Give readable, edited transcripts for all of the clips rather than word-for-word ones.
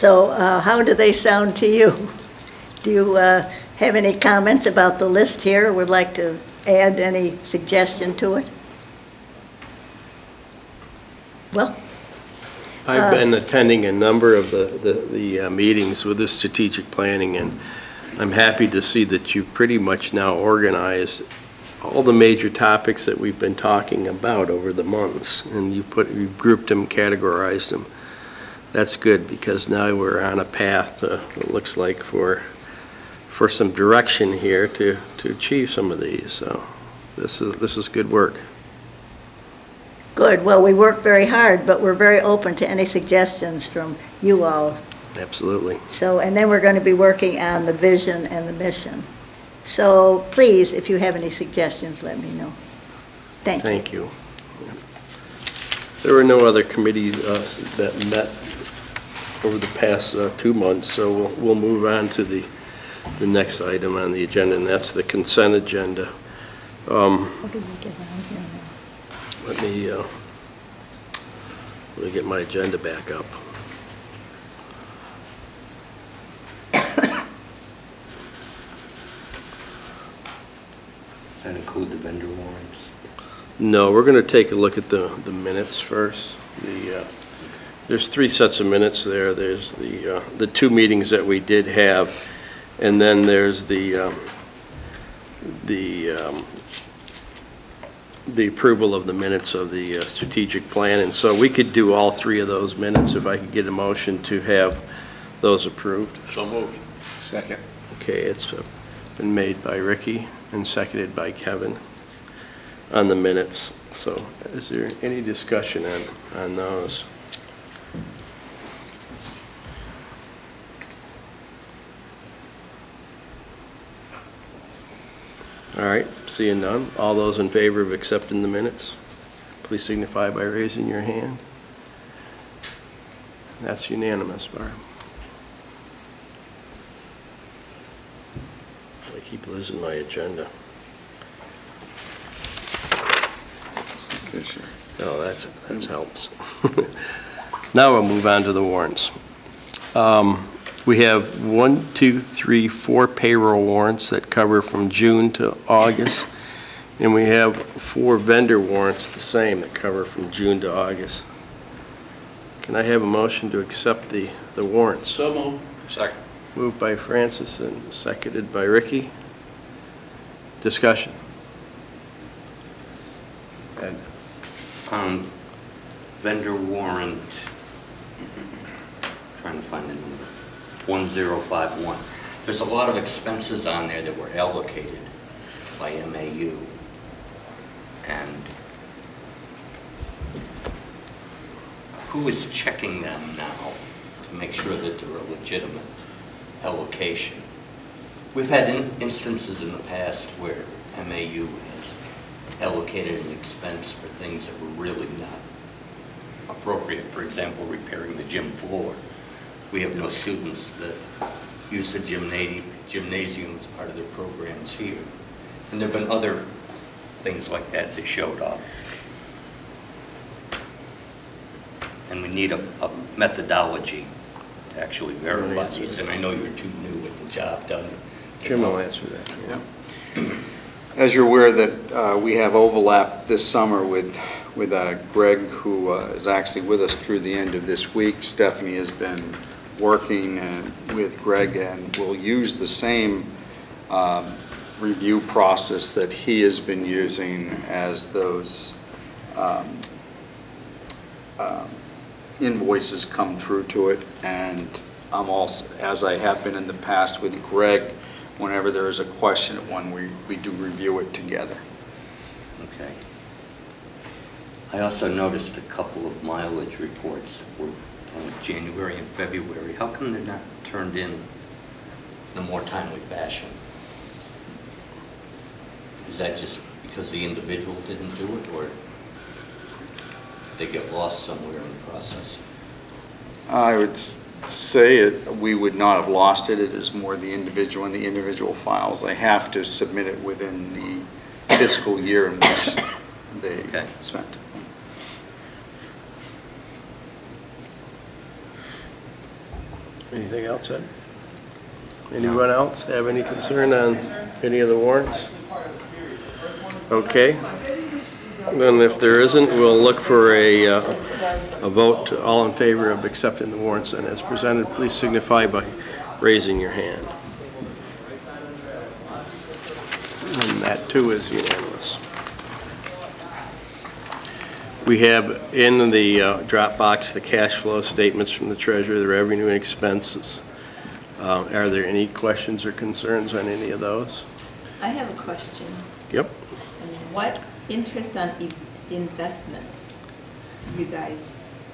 So how do they sound to you? Do you have any comments about the list here? Would like to add any suggestion to it? Well, I've been attending a number of the meetings with the strategic planning, and I'm happy to see that you've pretty much now organized all the major topics that we've been talking about over the months, and you've grouped them, categorized them. That's good, because now we're on a path, it looks like, for some direction here to achieve some of these. So this is good work. good. Well, we work very hard, but we're very open to any suggestions from you all. Absolutely. So, and then we're going to be working on the vision and the mission. So please, if you have any suggestions, let me know. Thank you. Thank you. There were no other committees that met over the past 2 months, so we'll move on to the next item on the agenda, and that's the consent agenda. What did we get on here now? Let me get my agenda back up. That include the vendor warrants? No, we're going to take a look at the minutes first. There's 3 sets of minutes there. There's the 2 meetings that we did have, and then there's the approval of the minutes of the strategic plan. And so we could do all 3 of those minutes if I could get a motion to have those approved. So moved. Second. Okay, it's been made by Ricky and seconded by Kevin on the minutes. So is there any discussion on those? All right, seeing none. All those in favor of accepting the minutes, please signify by raising your hand. That's unanimous, Barb. I keep losing my agenda. Oh, that helps. Now we'll move on to the warrants. We have 1, 2, 3, 4 payroll warrants that cover from June to August, and we have 4 vendor warrants the same that cover from June to August. Can I have a motion to accept the warrants? So moved. Second. Moved by Francis and seconded by Ricky. Discussion. And vendor warrant, trying to find the number, 1051. There's a lot of expenses on there that were allocated by MAU, and who is checking them now to make sure that they're a legitimate allocation? We've had instances in the past where MAU has allocated an expense for things that were really not appropriate. For example, repairing the gym floor. We have no students that use the gymnasium as part of their programs here. And there have been other things like that that showed up. And we need a methodology to actually verify these. And I know you're too new with the job done. Jim will answer that. Yeah. As you're aware that we have overlap this summer with Greg, who is actually with us through the end of this week. Stephanie has been working with Greg, and will use the same review process that he has been using as those invoices come through to it. And I'm also, as I have been in the past with Greg, whenever there is a question at one, we do review it together. Okay. I also noticed a couple of mileage reports that were from January and February. How come they're not turned in a more timely fashion? Is that just because the individual didn't do it, or did they get lost somewhere in the process? I would say we would not have lost it. It is more the individual in the individual files. They have to submit it within the fiscal year in which they spent. Anything else, Ed? Anyone else have any concern on any of the warrants? Okay. Then if there isn't, we'll look for a vote. All in favor of accepting the warrants and as presented, please signify by raising your hand. And that too is unanimous. We have in the Dropbox the cash flow statements from the treasurer, the revenue and expenses. Are there any questions or concerns on any of those? I have a question. Yep. What interest on investments, you guys,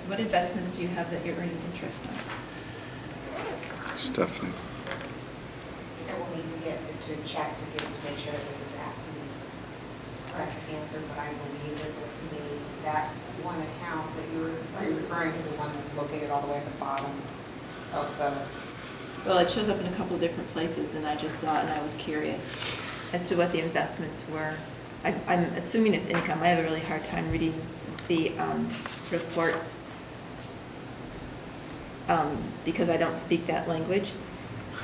what investments do you have that you're earning interest on? Stephanie. I will need to get to check to make sure that this is actually the correct answer, but I believe that this may, that one account that are you referring to the one that's located all the way at the bottom of the... Well, it shows up in a couple of different places, and I just saw it, and I was curious as to what the investments were. I'm assuming it's income. I have a really hard time reading the reports because I don't speak that language.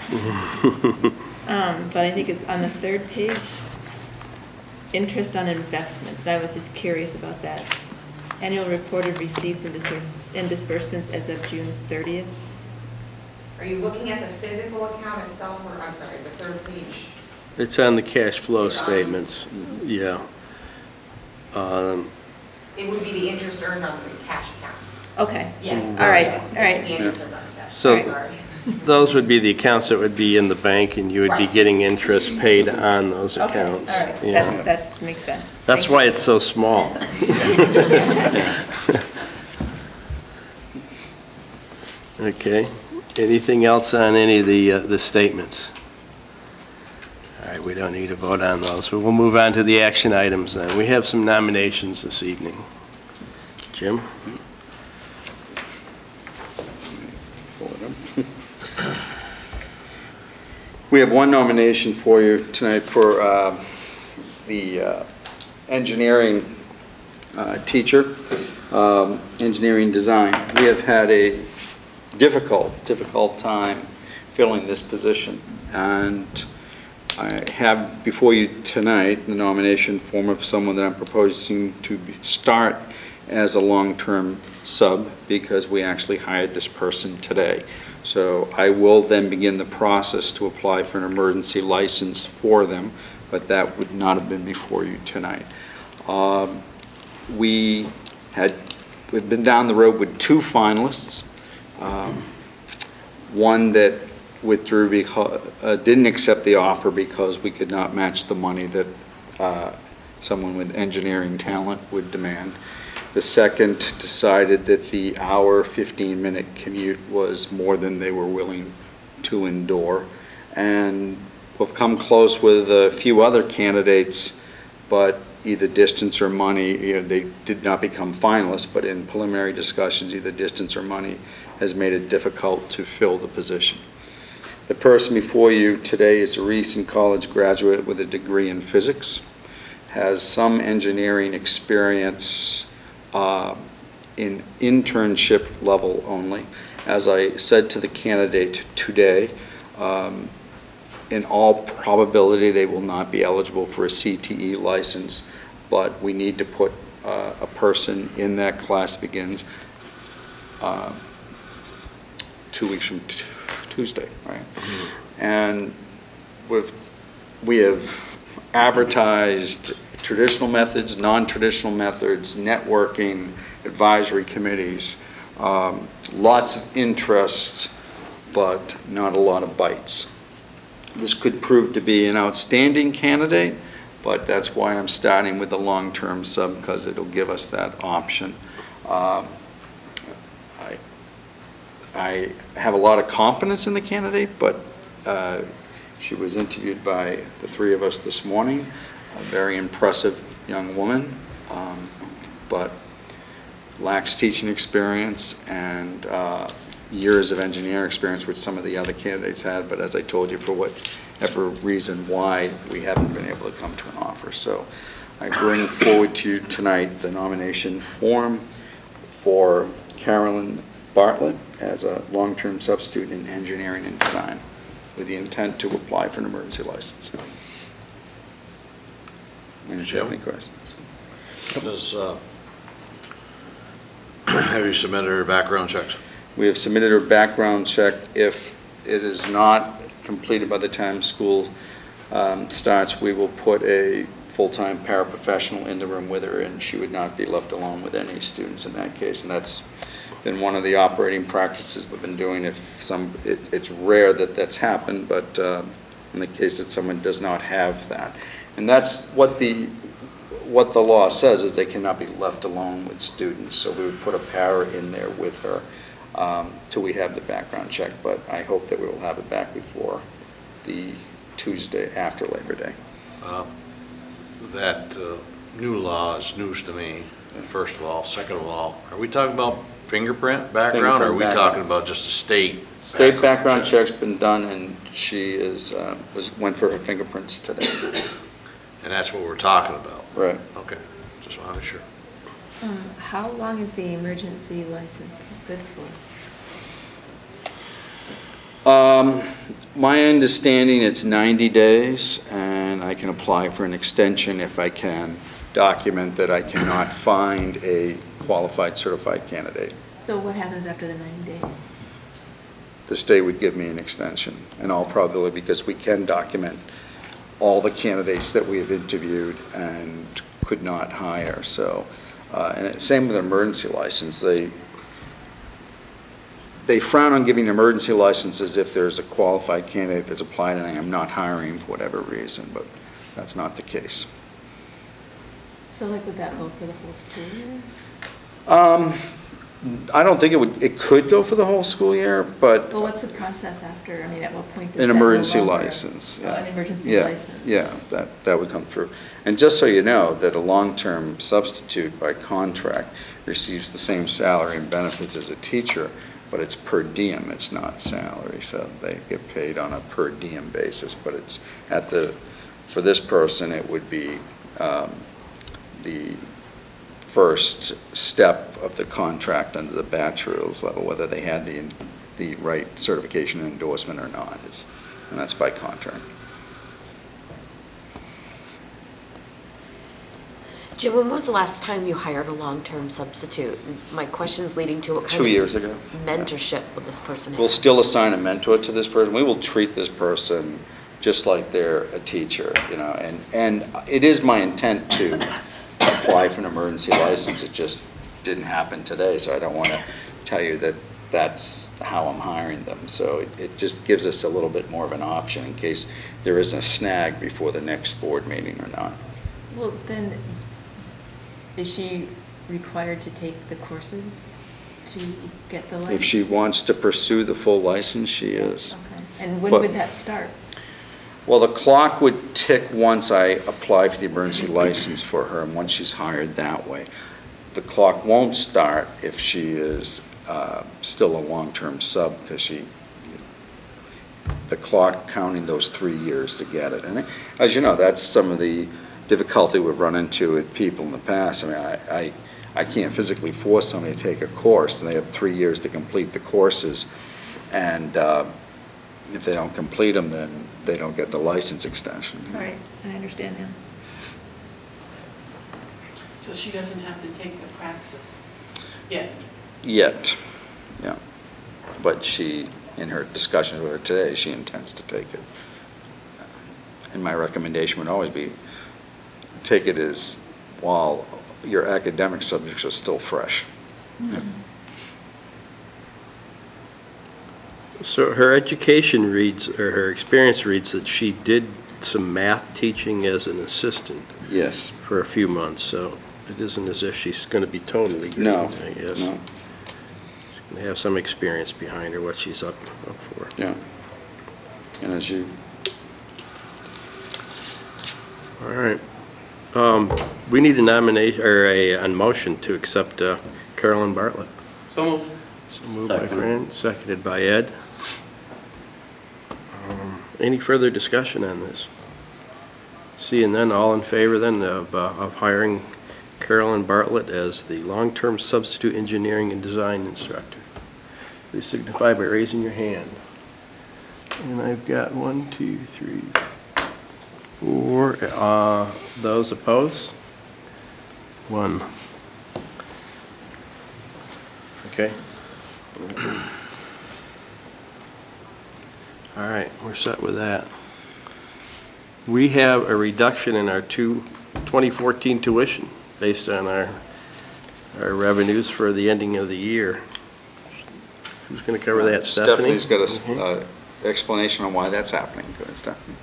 But I think it's on the third page, interest on investments. I was just curious about that. Annual reported receipts and disbursements as of June 30th. Are you looking at the physical account itself, or, I'm sorry, the third page? It's on the cash flow statements, yeah. It would be the interest earned on the cash accounts. Okay. Yeah. All right, all right. It's the interest earned on the cash. So Sorry. those would be the accounts that would be in the bank, and you would be Right. getting interest paid on those Okay, all accounts. right. Yeah. That makes sense. That's Thank why you. it's so small. Okay. Anything else on any of the statements? All right, we don't need to vote on those, but we'll move on to the action items then. We have some nominations this evening. Jim? We have one nomination for you tonight for the engineering teacher, engineering design. We have had a difficult time filling this position, and I have before you tonight the nomination form of someone that I'm proposing to start as a long-term sub, because we actually hired this person today. So I will then begin the process to apply for an emergency license for them, but that would not have been before you tonight. We've been down the road with two finalists. One that withdrew because didn't accept the offer because we could not match the money that someone with engineering talent would demand. The second decided that the hour, 15-minute commute was more than they were willing to endure. And we've come close with a few other candidates, but either distance or money, they did not become finalists, but in preliminary discussions, either distance or money has made it difficult to fill the position. The person before you today is a recent college graduate with a degree in physics, has some engineering experience in internship level only. As I said to the candidate today, in all probability they will not be eligible for a CTE license, but we need to put a person in that class begins 2 weeks from Tuesday, right? And we have advertised traditional methods, non-traditional methods, networking, advisory committees, lots of interest, but not a lot of bites. This could prove to be an outstanding candidate, but that's why I'm starting with the long-term sub, because it'll give us that option. I have a lot of confidence in the candidate, but she was interviewed by the three of us this morning. A very impressive young woman, but lacks teaching experience and years of engineering experience, which some of the other candidates had, but as I told you, for whatever reason why, we haven't been able to come to an offer. So I bring forward to you tonight the nomination form for Carolyn Bartlett as a long-term substitute in engineering and design with the intent to apply for an emergency license. And if you have any questions? Have you submitted her background checks? We have submitted her background check. If it is not completed by the time school starts, we will put a full-time paraprofessional in the room with her, and she would not be left alone with any students in that case. And that's been one of the operating practices we've been doing. It's rare that that's happened, but in the case that someone does not have that. And that's what the law says, is they cannot be left alone with students. So we would put a para in there with her till we have the background check. But I hope that we will have it back before the Tuesday after Labor Day. That new law is news to me, first of all. Second of all, are we talking about fingerprint background, or are we talking about just a state? State background check's been done, and she went for her fingerprints today. And that's what we're talking about? Right. Okay, just want to be sure. How long is the emergency license good for? My understanding, it's 90 days, and I can apply for an extension if I can document that I cannot find a qualified certified candidate. So what happens after the 90 days? The state would give me an extension, in all probability, because we can document all the candidates that we have interviewed and could not hire. So, and same with an emergency license. They frown on giving emergency licenses if there's a qualified candidate that's applied and I am not hiring for whatever reason, but that's not the case. So like, would that go for the whole school year? I don't think it could go for the whole school year, but. Well, what's the process after? I mean, at what point does An that emergency no longer- license. Oh, an emergency Yeah, license. yeah, that would come through. And just so you know, that a long-term substitute by contract receives the same salary and benefits as a teacher, but it's per diem, it's not salary, so they get paid on a per diem basis, but it's for this person, it would be the first step of the contract under the bachelor's level, whether they had the right certification and endorsement or not, and that's by contract. Jim, when was the last time you hired a long-term substitute? My question's leading to what kind 2 years ago. mentorship will this person have? We'll still assign a mentor to this person. We will treat this person just like they're a teacher, you know, and it is my intent to apply for an emergency license. It just didn't happen today, so I don't want to tell you that that's how I'm hiring them. So it just gives us a little bit more of an option in case there is a snag before the next board meeting or not. Well, then, is she required to take the courses to get the license? If she wants to pursue the full license, she is. Okay. And when But- would that start? Well, the clock would tick once I apply for the emergency license for her, and once she's hired that way. The clock won't start if she is still a long-term sub, because the clock counting those 3 years to get it. And as you know, that's some of the difficulty we've run into with people in the past. I mean, I can't physically force somebody to take a course, and they have 3 years to complete the courses, and if they don't complete them, then they don't get the license extension. Right, I understand now. So she doesn't have to take the praxis yet? Yet, yeah. But she, in her discussions with her today, she intends to take it. And my recommendation would always be, take it as while your academic subjects are still fresh. Mm-hmm. So her education reads, or her experience reads that she did some math teaching as an assistant Yes. for a few months, so it isn't as if she's going to be totally green, No, I guess. no. She's going to have some experience behind her, what she's up for. Yeah. And as you, All right. We need a nomination, or a motion to accept Carolyn Bartlett. So moved. So moved by Fran, seconded by Ed. Any further discussion on this? Seeing none, all in favor then of hiring Carolyn Bartlett as the long-term substitute engineering and design instructor. please signify by raising your hand. And I've got 1, 2, 3, 4. Those opposed? 1. Okay. All right, we're set with that. We have a reduction in our 2014 tuition based on our revenues for the ending of the year. Who's going to cover that, Stephanie? Stephanie's got an explanation on why that's happening. Go ahead, Stephanie.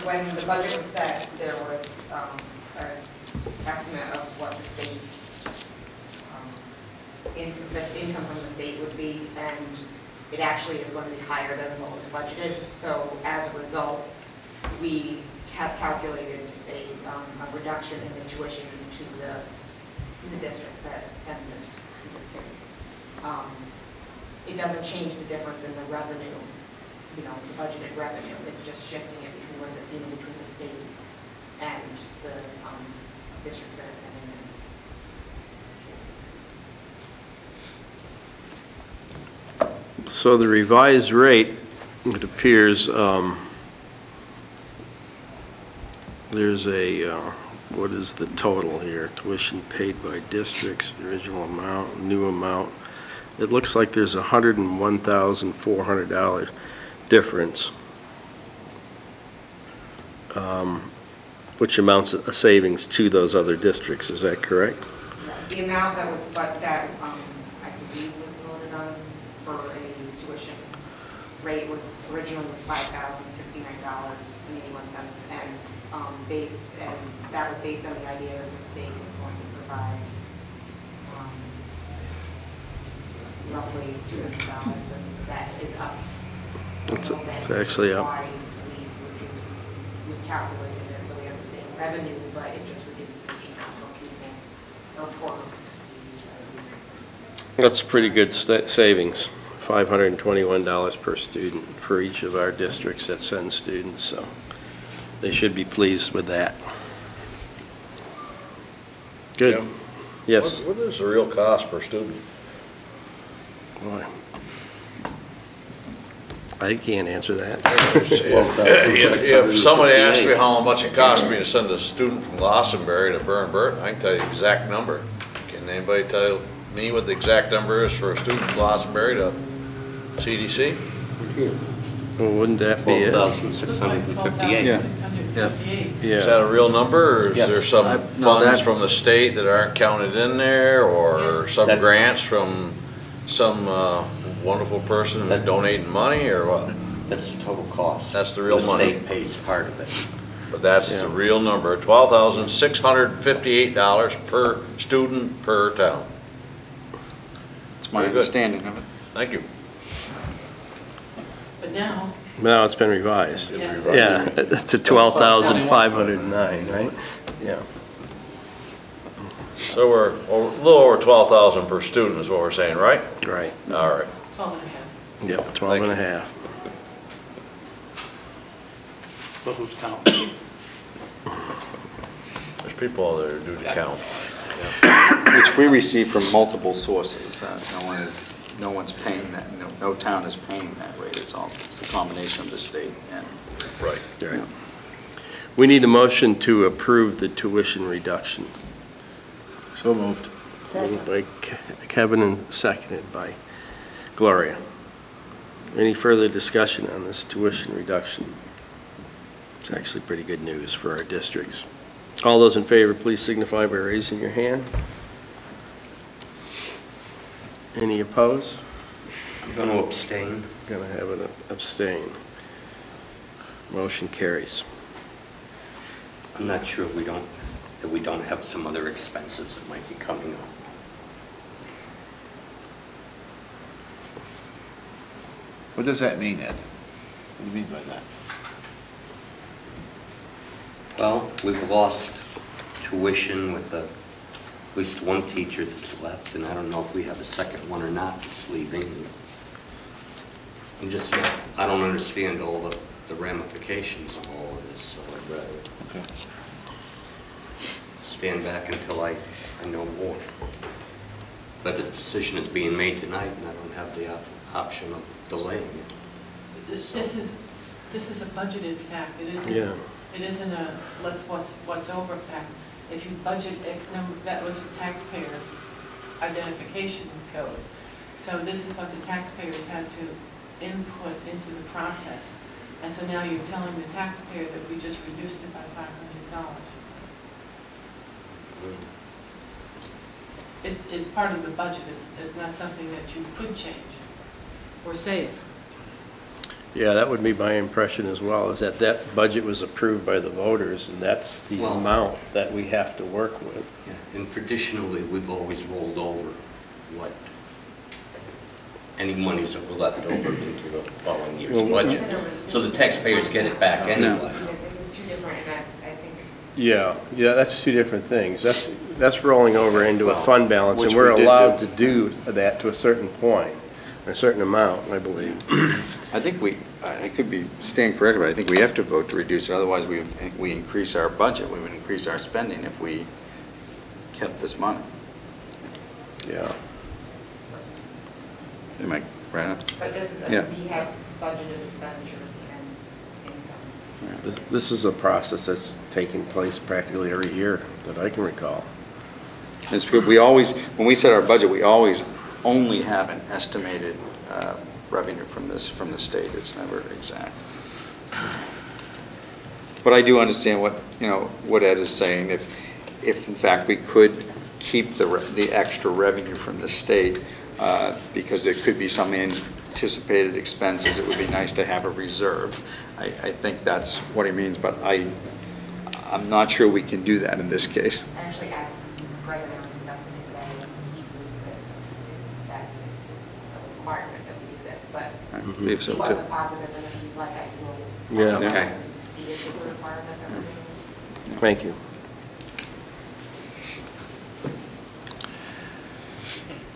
When the budget was set, there was an estimate of what the state, income from the state would be, and it actually is going to be higher than what was budgeted. So as a result, we have calculated a reduction in the tuition to the districts that send their kids. It doesn't change the difference in the revenue, the budgeted revenue. It's just shifting it between the state and the districts that are sending them kids. So the revised rate, it appears, there's a, what is the total here? Tuition paid by districts, original amount, new amount. It looks like there's $101,400 difference, which amounts a savings to those other districts. Is that correct? The amount that was, I believe was voted on for a tuition rate was originally $5,069.81, and that was based on the idea that the state was going to provide roughly $200, and that is up. It's actually up. Why we calculated it so we have the same revenue, but it just reduces the amount of keeping or for. That's pretty good savings, $521 per student for each of our districts that send students, so they should be pleased with that. Good. Jim? Yes. What is the real cost per student? Boy. I can't answer that. If somebody asked me how much it cost me to send a student from Glastonbury to Burn Burton, I can tell you the exact number. Can anybody tell me what the exact number is for a student from Glastonbury to CDC? Well, wouldn't that be it? 12,658. Yeah. Is that a real number, or is there some funds that- from the state that aren't counted in there, or some That- grants from some wonderful person who's donating money, or what? That's the total cost. That's the real money. The state pays part of it. But that's the real number, $12,658 per student per town. It's my Very good. understanding of it. Thank you. But now, Now it's been revised. yes. Yeah, to 12,509, right? Yeah. So we're a little over 12,000 per student is what we're saying, right? Right. All right. 12 and a half. Yep, 12 and a half. But who's counting? There's people out there who do the count. Which we receive from multiple sources. No one's paying that, no town is paying that rate. It's the combination of the state and. Right. Right. We need a motion to approve the tuition reduction. So moved. Moved by Kevin and seconded by Gloria. Any further discussion on this tuition reduction? It's actually pretty good news for our districts. All those in favor, please signify by raising your hand. Any opposed? I'm going to abstain. Going to have an abstain. Motion carries. I'm not sure that we don't have some other expenses that might be coming up. What does that mean, Ed? What do you mean by that? Well, we've lost tuition with at least one teacher that's left, and I don't know if we have a second one or not that's leaving. I don't understand all the ramifications of all of this, so I'd rather stand back until I know more. But a decision is being made tonight, and I don't have the option of delaying it. This is a budgeted fact. It isn't. Yeah. It isn't a what's over fact. If you budget X number, that was a taxpayer identification code. So this is what the taxpayers had to input into the process. And so now you're telling the taxpayer that we just reduced it by $500. It's part of the budget. It's not something that you could change or save. Yeah, that would be my impression as well, is that that budget was approved by the voters, and that's the Well, amount that we have to work with. Yeah, and traditionally, we've always rolled over what, any monies that were left over into the following year's budget. So the taxpayers get it back anyway. This is too different, and I think. Yeah, that's two different things. That's rolling over into a fund balance, and Which we're we did allowed do. to do that to a certain point, a certain amount, I believe. I think I could be stand corrected, but I think we have to vote to reduce it, otherwise we increase our budget, we would increase our spending if we kept this money. Yeah. Am I right on? But this is, Yeah. we have budgeted expenditures and income. This is a process that's taking place practically every year that I can recall. It's good, when we set our budget, we always only have an estimated revenue from the state. It's never exact. But I do understand what Ed is saying. If in fact we could keep the extra revenue from the state, because there could be some anticipated expenses, it would be nice to have a reserve. I think that's what he means, but I'm not sure we can do that in this case. I actually asked Greg and I were discussing it today, and he believes that it's a requirement that we do this, but I believe so he too. wasn't positive, and if you'd like, I will. Yeah. Okay. See if it's a requirement that we're doing this. Thank you.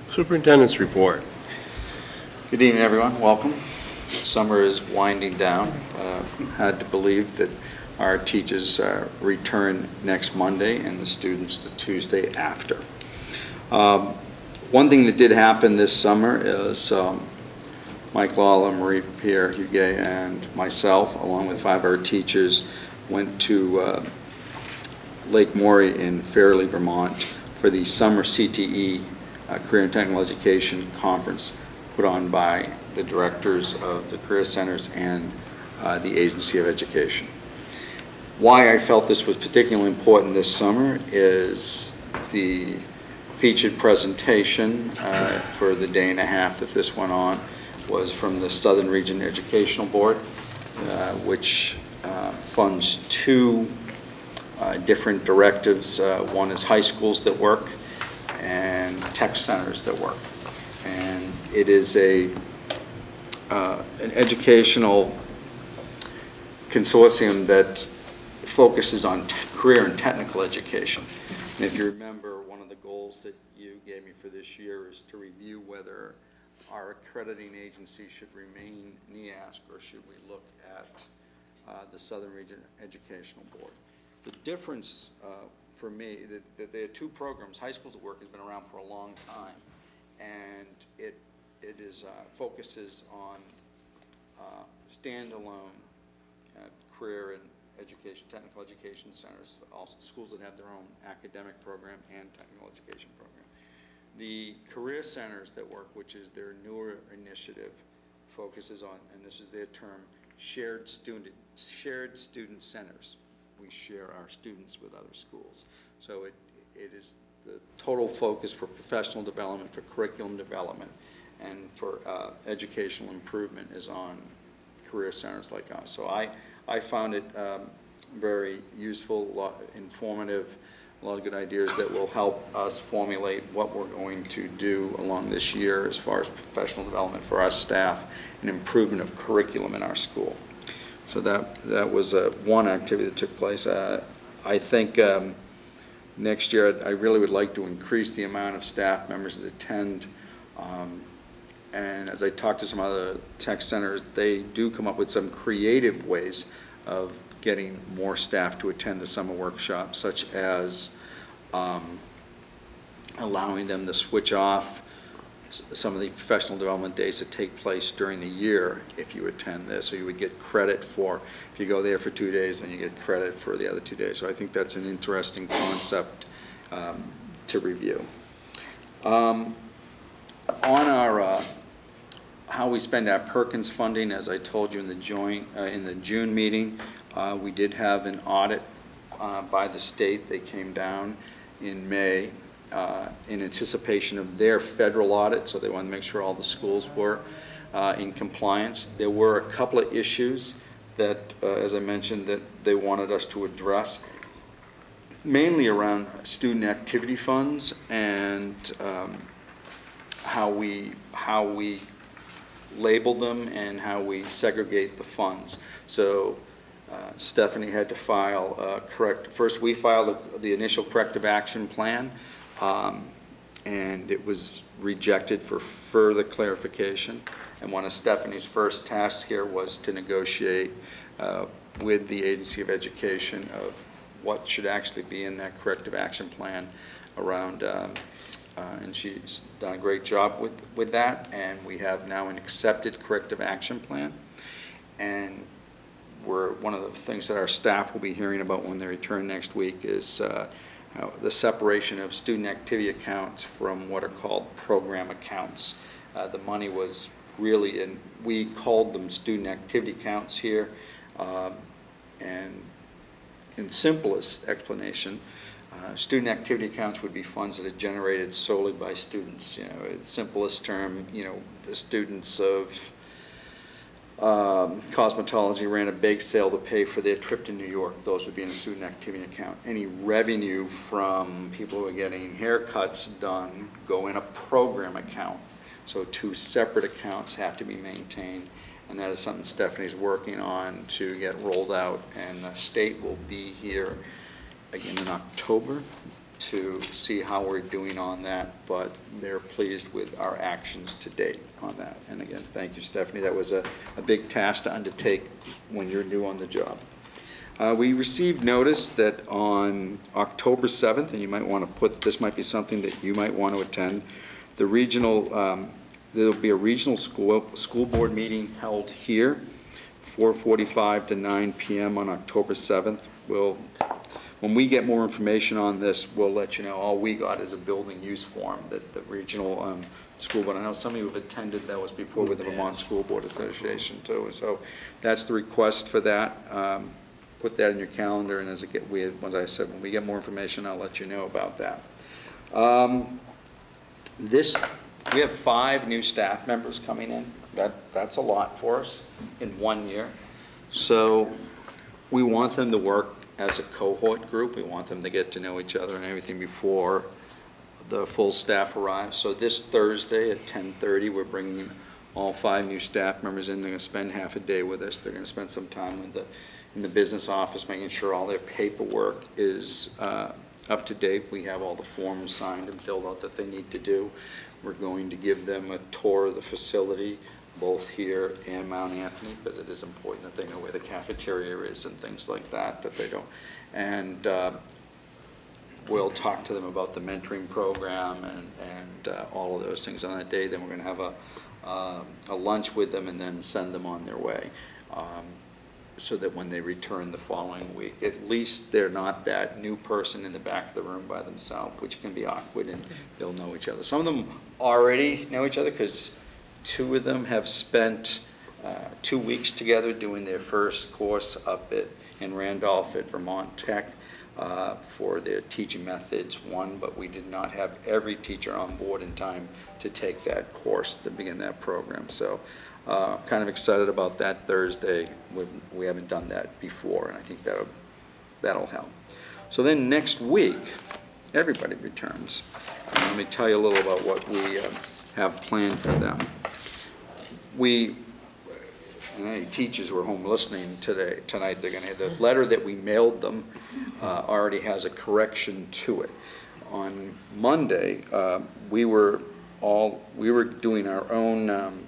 Superintendent's report. Good evening, everyone. Welcome. Summer is winding down. Had to believe that our teachers return next Monday and the students the Tuesday after. One thing that did happen this summer is Mike Lawler, Marie Pierre, Huguet, and myself, along with 5 of our teachers, went to Lake Maury in Fairleigh, Vermont for the summer CTE Career and Technical Education Conference put on by the directors of the career centers and the Agency of Education. Why I felt this was particularly important this summer is the featured presentation for the day and a half that this went on was from the Southern Region Educational Board, which funds 2 different directives. One is high schools that work and tech centers that work. And it is an educational consortium that focuses on career and technical education. And if you remember, one of the goals that you gave me for this year is to review whether our accrediting agency should remain NEASC or should we look at the Southern Region Educational Board. The difference for me, that there are 2 programs. High Schools at Work has been around for a long time, and it focuses on standalone career and education, technical education centers, also schools that have their own academic program and technical education program. The career centers that work, which is their newer initiative, focuses on, and this is their term, shared student centers. We share our students with other schools. So it is the total focus for professional development, for curriculum development, and for educational improvement is on career centers like us. So I found it very useful, informative, a lot of good ideas that will help us formulate what we're going to do along this year as far as professional development for our staff and improvement of curriculum in our school. So that was one activity that took place. I think next year I really would like to increase the amount of staff members that attend. And as I talk to some other tech centers, they do come up with some creative ways of getting more staff to attend the summer workshops, such as allowing them to switch off some of the professional development days that take place during the year if you attend this. So you would get credit for, if you go there for 2 days, then you get credit for the other 2 days. So I think that's an interesting concept to review. On our how we spend our Perkins funding, as I told you in the June meeting, we did have an audit by the state. They came down in May in anticipation of their federal audit, so they wanted to make sure all the schools were in compliance. There were a couple of issues that, as I mentioned, that they wanted us to address, mainly around student activity funds and how we label them and how we segregate the funds. So Stephanie had to file first we filed the initial corrective action plan, and it was rejected for further clarification. And one of Stephanie's first tasks here was to negotiate with the Agency of Education of what should actually be in that corrective action plan around, and she's done a great job with that, and we have now an accepted corrective action plan. And one of the things that our staff will be hearing about when they return next week is the separation of student activity accounts from what are called program accounts. The money was really in, we called them student activity accounts here, and in simplest explanation, student activity accounts would be funds that are generated solely by students. You know, in simplest term, you know, the students of cosmetology ran a bake sale to pay for their trip to New York. Those would be in a student activity account. Any revenue from people who are getting haircuts done go in a program account. So 2 separate accounts have to be maintained, and that is something Stephanie's working on to get rolled out, and the state will be here again in October to see how we're doing on that, but they're pleased with our actions to date on that. And again, thank you, Stephanie. That was a big task to undertake when you're new on the job. We received notice that on October 7th, and you might want to put, this might be something that you might want to attend, the regional, there'll be a regional school board meeting held here, 4:45 to 9 p.m. on October 7th. When we get more information on this, we'll let you know. All we got is a building use form that the regional school board, I know some of you have attended, that was before with the Vermont School Board Association too. So that's the request for that. Put that in your calendar, and as I said, when we get more information, I'll let you know about that. We have 5 new staff members coming in. That's a lot for us in 1 year. So we want them to work as a cohort group. We want them to get to know each other and everything before the full staff arrives. So this Thursday at 10:30, we're bringing all 5 new staff members in. They're going to spend half a day with us. They're going to spend some time in the business office, making sure all their paperwork is up to date. We have all the forms signed and filled out that they need to do. We're going to give them a tour of the facility, both here and Mount Anthony, because it is important that they know where the cafeteria is and things like that, that they don't. And we'll talk to them about the mentoring program and all of those things on that day. Then we're going to have a lunch with them and then send them on their way, so that when they return the following week, at least they're not that new person in the back of the room by themselves, which can be awkward, and they'll know each other. Some of them already know each other because 2 of them have spent 2 weeks together doing their first course up in Randolph at Vermont Tech for their teaching methods 1, but we did not have every teacher on board in time to take that course to begin that program. So kind of excited about that Thursday. We haven't done that before, and I think that'll help. So then next week, everybody returns. And let me tell you a little about what we have planned for them. Any teachers who are home listening tonight, they're going to have the letter that we mailed them already has a correction to it. On Monday, we were doing our own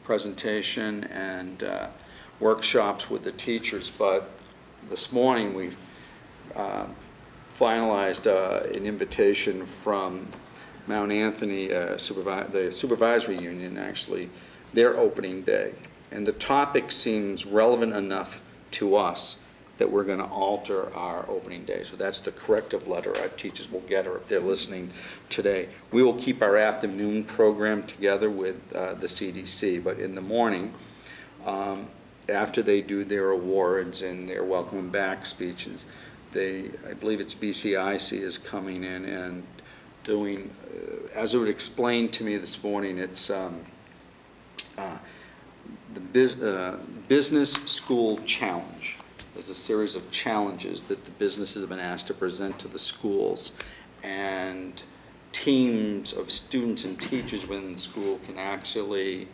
presentation and workshops with the teachers, but this morning we finalized an invitation from Mount Anthony, the supervisory union, actually, their opening day. And the topic seems relevant enough to us that we're going to alter our opening day. So that's the corrective letter our teachers will get, or if they're listening today. We will keep our afternoon program together with the CDC, but in the morning, after they do their awards and their welcome back speeches, I believe it's BCIC is coming in and doing, as it was explained to me this morning, it's the Business School Challenge. There's a series of challenges that the businesses have been asked to present to the schools, and teams of students and teachers within the school can actually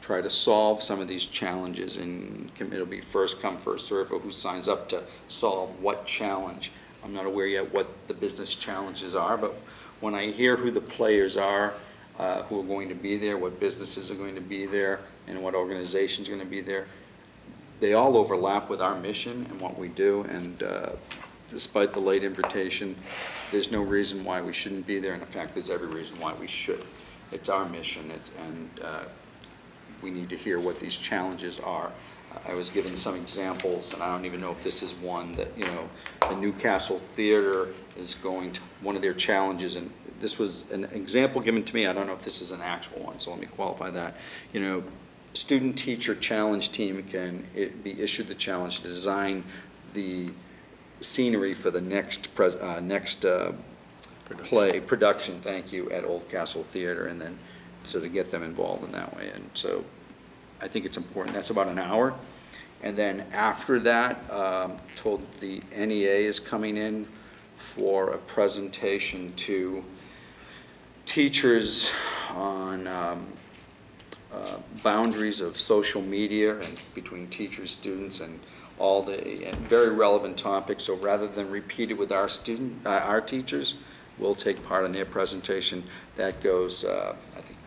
try to solve some of these challenges, and it'll be first come, first serve for who signs up to solve what challenge. I'm not aware yet what the business challenges are, but when I hear who the players are, who are going to be there, what businesses are going to be there, and what organizations are going to be there, they all overlap with our mission and what we do, and despite the late invitation, there's no reason why we shouldn't be there, and in fact, there's every reason why we should. It's our mission, and we need to hear what these challenges are. I was given some examples, and I don't even know if this is one that, the Newcastle Theater is going to, one of their challenges, and this was an example given to me. I don't know if this is an actual one, so let me qualify that. Student-teacher challenge team can be issued the challenge to design the scenery for the next production, thank you, at Old Castle Theater, and then so to get them involved in that way. And so I think it's important. That's about an hour. And then after that, told the NEA is coming in for a presentation to teachers on boundaries of social media and between teachers, students, and all the very relevant topics. So rather than repeat it with our teachers, we'll take part in their presentation. That goes, I think,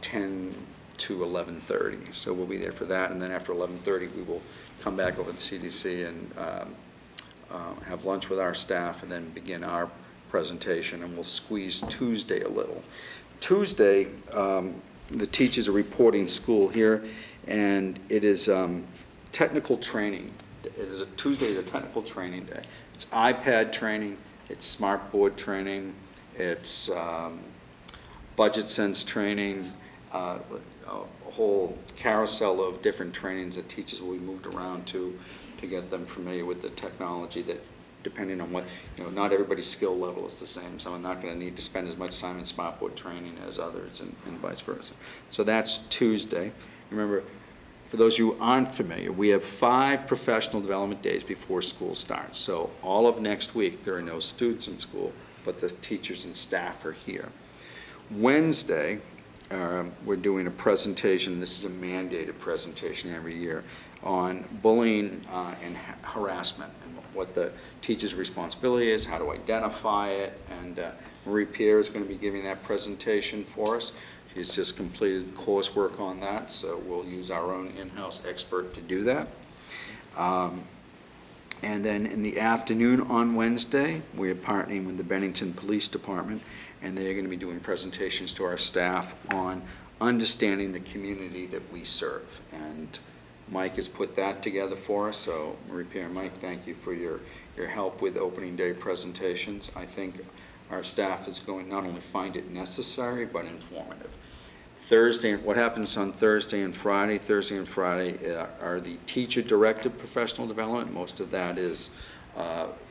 10 to 11:30. So we'll be there for that, and then after 11:30, we will come back over to the CDC and have lunch with our staff, and then begin our presentation, and we'll squeeze Tuesday a little. Tuesday, the teachers are reporting school here, and it is technical training. Tuesday is a technical training day. It's iPad training, it's smart board training, it's budget sense training, a whole carousel of different trainings that teachers will be moved around to get them familiar with the technology that, depending on what, not everybody's skill level is the same, so I'm not going to need to spend as much time in smart board training as others, and vice versa. So that's Tuesday. Remember, for those of you who aren't familiar, we have 5 professional development days before school starts. So all of next week, there are no students in school, but the teachers and staff are here. Wednesday, we're doing a presentation, this is a mandated presentation every year, on bullying and harassment, and what the teacher's responsibility is, how to identify it, and Marie Pierre is going to be giving that presentation for us. She's just completed coursework on that, so we'll use our own in-house expert to do that. And then in the afternoon on Wednesday, we're partnering with the Bennington Police Department, and they're going to be doing presentations to our staff on understanding the community that we serve. And Mike has put that together for us, so Marie Pierre and Mike, thank you for your help with opening day presentations. I think our staff is going to not only find it necessary, but informative. Thursday, what happens on Thursday and Friday? Thursday and Friday are the teacher-directed professional development. Most of that is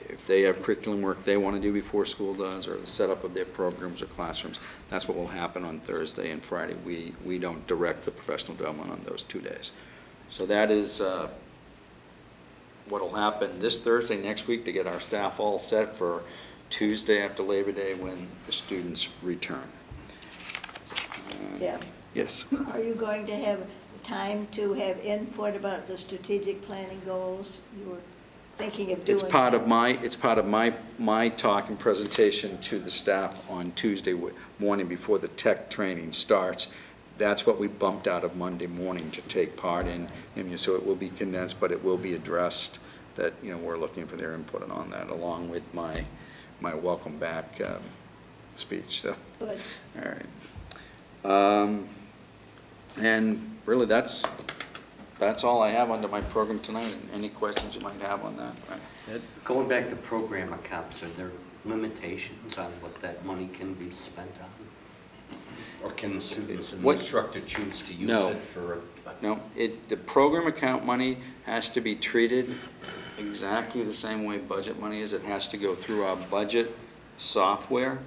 if they have curriculum work they want to do before school does, or the setup of their programs or classrooms. That's what will happen on Thursday and Friday. We don't direct the professional development on those 2 days. So that is what will happen this Thursday, next week, to get our staff all set for Tuesday after Labor Day when the students return. Yeah. Yes. Are you going to have time to have input about the strategic planning goals? You were thinking of doing It's part of my talk and presentation to the staff on Tuesday morning before the tech training starts. That's what we bumped out of Monday morning to take part in. So it will be condensed, but it will be addressed. That we're looking for their input on that, along with my welcome back speech, so. Good. All right. And really, that's all I have under my program tonight. Any questions you might have on that? Right. Going back to program accounts, are there limitations on what that money can be spent on? Or can the students and the instructor choose to use it for? No, the program account money has to be treated exactly the same way budget money is. It has to go through our budget software,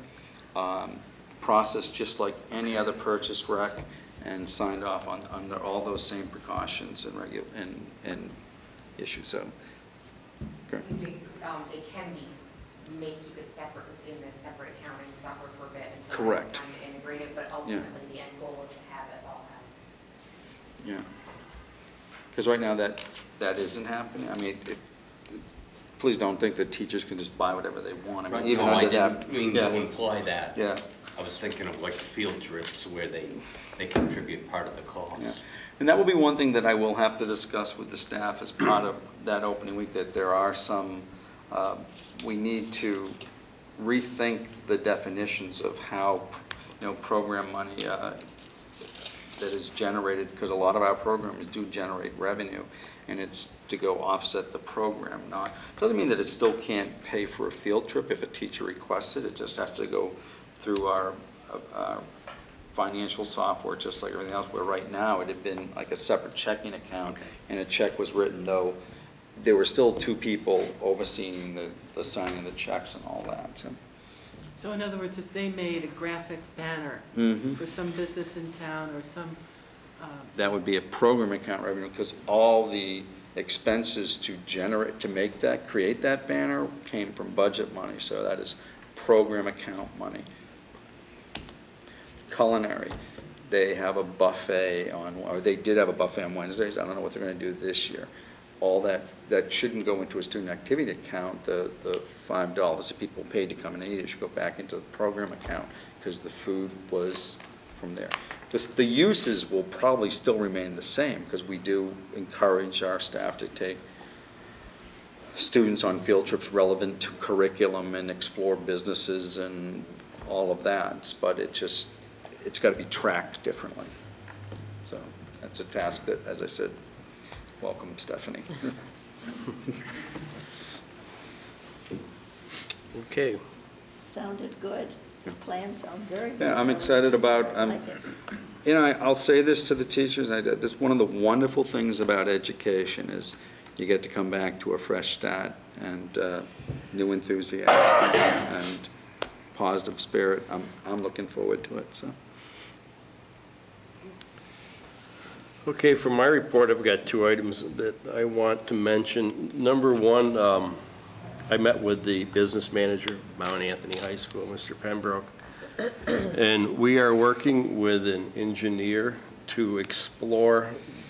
processed just like any other purchase rec, and signed off under all those same precautions and issues. So, okay. It can be, you may keep it separate within the separate accounting software for a bit until Correct. time to integrate it, but ultimately the end goal is to have it all housed. Yeah. Because right now that isn't happening. I mean, please don't think that teachers can just buy whatever they want. I mean, even under that. I didn't mean to imply that. Yeah. I was thinking of like field trips where they contribute part of the cost. Yeah. And that will be one thing that I will have to discuss with the staff as part of that opening week, that there are some, we need to rethink the definitions of how, program money that is generated, because a lot of our programs do generate revenue, and it's to go offset the program. Doesn't mean that it still can't pay for a field trip if a teacher requests it. It just has to go through our financial software, just like everything else, where right now it had been like a separate checking account, and a check was written, though there were still two people overseeing the signing the checks and all that. So in other words, if they made a graphic banner for some business in town or some... that would be a program account revenue, because all the expenses to create that banner came from budget money, so that is program account money. Culinary, they have a buffet or they did have a buffet on Wednesdays. I don't know what they're going to do this year. All that shouldn't go into a student activity account. The $5 that people paid to come and eat, it should go back into the program account, because the food was from there. The uses will probably still remain the same, because we do encourage our staff to take students on field trips relevant to curriculum and explore businesses and all of that, but it's got to be tracked differently. So that's a task that, as I said, welcome, Stephanie. Okay. Sounded good. The plan sounds very good. Yeah, I'm excited about, I like it. I'll say this to the teachers, that's one of the wonderful things about education is you get to come back to a fresh start and new enthusiasm and positive spirit. I'm looking forward to it, so. Okay, for my report, I've got two items that I want to mention. Number one, I met with the business manager of Mount Anthony High School, Mr. Pembroke, and we are working with an engineer to explore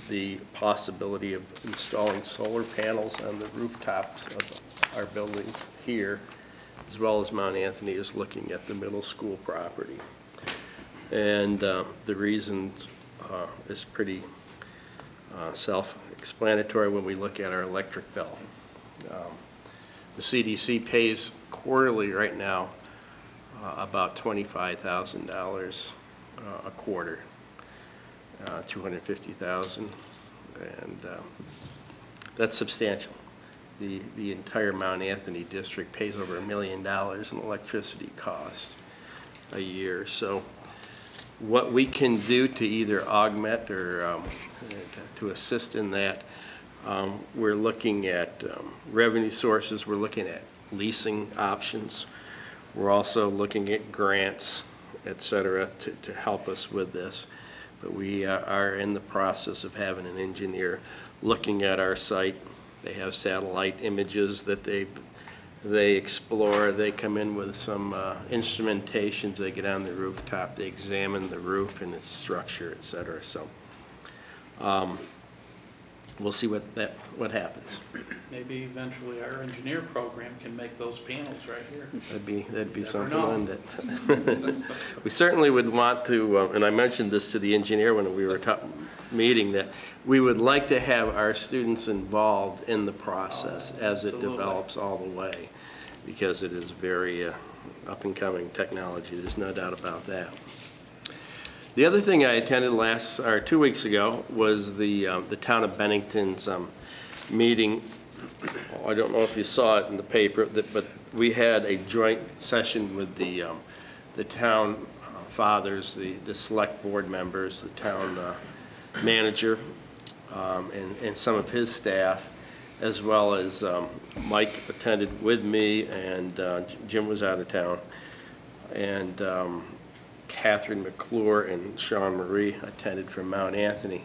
the possibility of installing solar panels on the rooftops of our buildings here, as well as Mount Anthony is looking at the middle school property. And the reason is pretty self-explanatory when we look at our electric bill. The CDC pays quarterly right now about $25,000 a quarter, $250,000, and that's substantial. The entire Mount Anthony district pays over $1 million in electricity costs a year. So what we can do to either augment or to assist in that, we're looking at revenue sources, we're looking at leasing options, we're also looking at grants, et cetera, to help us with this. But we are in the process of having an engineer looking at our site. They have satellite images that they explore. They come in with some instrumentations. They get on the rooftop. They examine the roof and its structure, et cetera. So we'll see what happens. Maybe eventually our engineer program can make those panels right here. That'd be something on it. We certainly would want to, and I mentioned this to the engineer when we were meeting, that we would like to have our students involved in the process as it develops all the way, because it is very up-and-coming technology. There's no doubt about that. The other thing I attended 2 weeks ago was the town of Bennington's meeting. I don't know if you saw it in the paper, but we had a joint session with the town fathers, the select board members, the town manager, and some of his staff, as well as Mike attended with me, and Jim was out of town, and Catherine McClure and Sean Marie attended from Mount Anthony.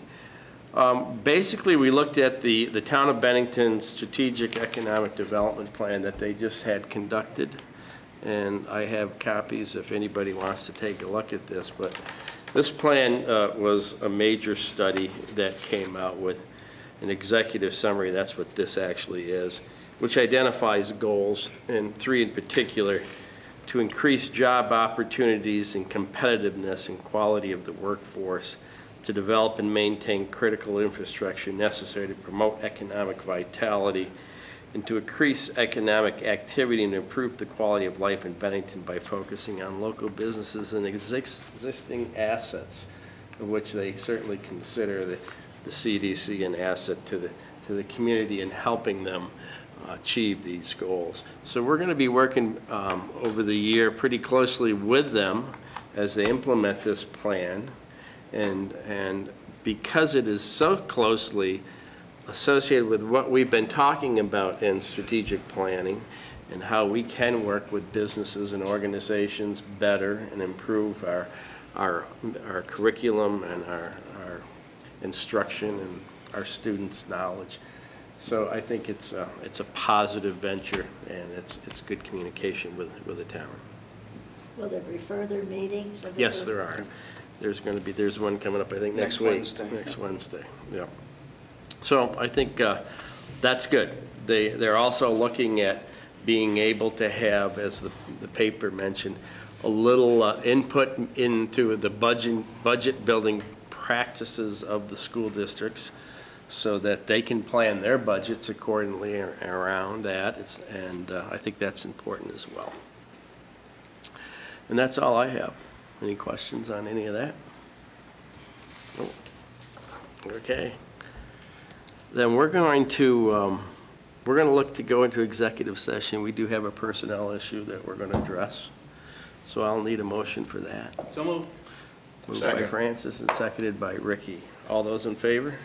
Basically, we looked at the town of Bennington's strategic economic development plan that they just had conducted, and I have copies if anybody wants to take a look at this. But this plan was a major study that came out with an executive summary. That's what this actually is, which identifies goals, and 3 in particular: to increase job opportunities and competitiveness and quality of the workforce, to develop and maintain critical infrastructure necessary to promote economic vitality, and to increase economic activity and improve the quality of life in Bennington by focusing on local businesses and existing assets, of which they certainly consider the CDC an asset to the community and helping them achieve these goals. So we're going to be working over the year pretty closely with them as they implement this plan, and because it is so closely associated with what we've been talking about in strategic planning and how we can work with businesses and organizations better and improve our curriculum and our instruction and our students' knowledge. So I think it's a positive venture, and it's good communication with the town. Will there be further meetings? Yes, there are. There's one coming up, I think, next week. Next Wednesday, yeah. So I think that's good. They're also looking at being able to have, as the paper mentioned, a little input into the budget building practices of the school districts, so that they can plan their budgets accordingly around that. And I think that's important as well. And that's all I have. Any questions on any of that? Oh. Okay. Then we're going to look to go into executive session. We do have a personnel issue that we're going to address. So I'll need a motion for that. So moved. Moved by Francis and seconded by Ricky. All those in favor?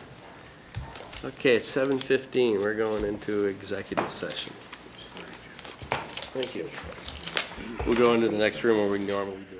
Okay, it's 7:15. We're going into executive session. Thank you. We'll go into the next room where we normally do.